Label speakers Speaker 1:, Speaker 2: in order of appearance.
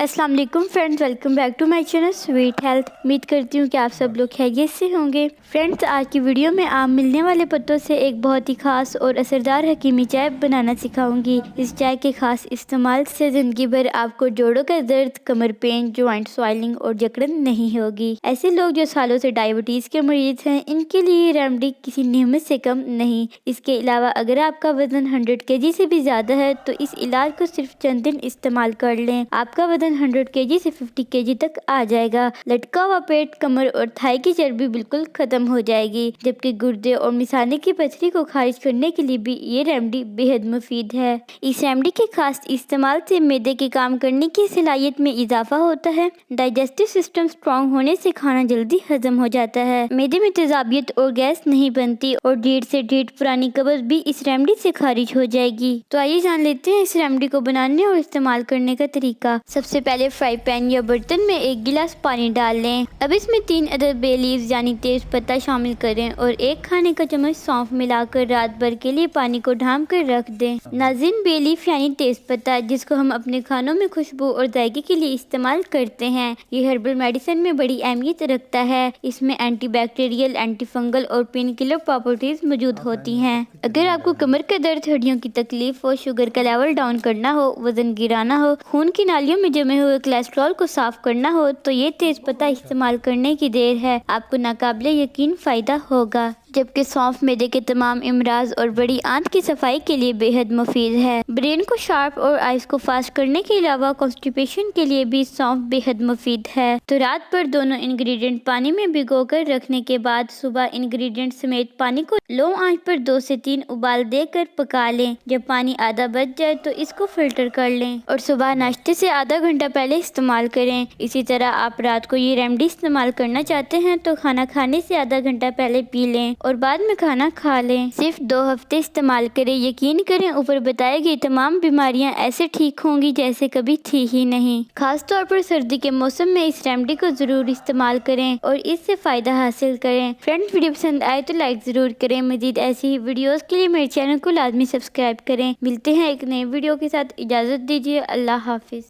Speaker 1: السلام علیکم friends, welcome back to my channel sweet health. امید کرتی ہوں کہ آپ سب لوگ خیریت سے ہوں گے۔ فرینڈز، آج کی ویڈیو میں آپ ملنے والے پتوں سے ایک بہت ہی خاص اور اثردار حکیمی چائے بنانا سکھاؤں گی۔ اس چائے کے خاص استعمال سے زندگی بھر آپ کو جوڑوں کا درد، کمر پین، جوائنٹ سوائلنگ اور جکڑن نہیں ہوگی۔ ایسے لوگ جو سالوں سے ڈائبٹیز کے مریض ہیں، ان کے لیے یہ ریمیڈی کسی نعمت سے کم نہیں۔ اس کے علاوہ اگر آپ کا وزن 100 kg سے بھی زیادہ ہے تو اس علاج کو صرف چند دن استعمال کر لیں، آپ کا وزن 100 kg سے 50 kg تک آ جائے گا۔ لٹکا ہوا پیٹ، کمر اور تھائی کی چربی بالکل ختم ہو جائے گی، جبکہ گردے اور مثانے کی پتھری کو خارج کرنے کے لیے بھی یہ ریمیڈی بے حد مفید ہے۔ اس ریمیڈی کے خاص استعمال سے معدے کے کام کرنے کی صلاحیت میں اضافہ ہوتا ہے۔ ڈائجسٹو سسٹم اسٹرانگ ہونے سے کھانا جلدی ہضم ہو جاتا ہے، معدے میں تیزابیت اور گیس نہیں بنتی، اور ڈیڑھ سے ڈیڑھ پرانی قبض بھی اس ریمیڈی سے خارج ہو جائے گی۔ تو آئیے جان لیتے ہیں اس ریمیڈی کو بنانے اور استعمال کرنے کا طریقہ۔ سب سے پہلے فرائی پین یا برتن میں 1 گلاس پانی ڈال لیں۔ اب اس میں 3 عدد بے لیوز یعنی تیز پتہ شامل کریں اور 1 کھانے کا چمچ سونف ملا کر رات بھر کے لیے پانی کو ڈھانپ کر رکھ دیں۔ ناظرین، بے لیف یعنی تیز پتہ، جس کو ہم اپنے کھانوں میں خوشبو اور ذائقے کے لیے استعمال کرتے ہیں، یہ ہربل میڈیسن میں بڑی اہمیت رکھتا ہے۔ اس میں اینٹی بیکٹیریل، اینٹی فنگل اور پین کلر پراپرٹیز موجود ہوتی ہیں۔ اگر آپ کو کمر کا درد، ہڈیوں کی تکلیف ہو، شوگر کا لیول ڈاؤن کرنا ہو، وزن گرانا ہو، خون کی نالیوں میں جمے ہوئے کولیسٹرول کو صاف کرنا ہو، تو یہ تیز پتہ استعمال کرنے کی دیر ہے، آپ کو ناقابل یقین فائدہ ہوگا۔ جبکہ سونف معدے کے تمام امراض اور بڑی آنت کی صفائی کے لیے بے حد مفید ہے۔ برین کو شارپ اور آئز کو فاسٹ کرنے کے علاوہ کانسٹیپیشن کے لیے بھی سونف بے حد مفید ہے۔ تو رات بھر دونوں انگریڈینٹ پانی میں بھگو کر رکھنے کے بعد صبح انگریڈینٹ سمیت پانی کو لو آنچ پر 2 سے 3 ابال دے کر پکا لیں۔ جب پانی آدھا بچ جائے تو اس کو فلٹر کر لیں اور صبح ناشتے سے آدھا گھنٹہ پہلے استعمال کریں۔ اسی طرح آپ رات کو یہ ریمیڈی استعمال کرنا چاہتے ہیں تو کھانا کھانے سے آدھا گھنٹہ پہلے پی لیں اور بعد میں کھانا کھا لیں۔ صرف 2 ہفتے استعمال کریں، یقین کریں اوپر بتائے گئی تمام بیماریاں ایسے ٹھیک ہوں گی جیسے کبھی تھی ہی نہیں۔ خاص طور پر سردی کے موسم میں اس ریمیڈی کو ضرور استعمال کریں اور اس سے فائدہ حاصل کریں۔ فرینڈز، ویڈیو پسند آئے تو لائک ضرور کریں۔ مزید ایسی ہی ویڈیوز کے لیے میرے چینل کو لازمی سبسکرائب کریں۔ ملتے ہیں ایک نئے ویڈیو کے ساتھ، اجازت دیجیے، اللہ حافظ۔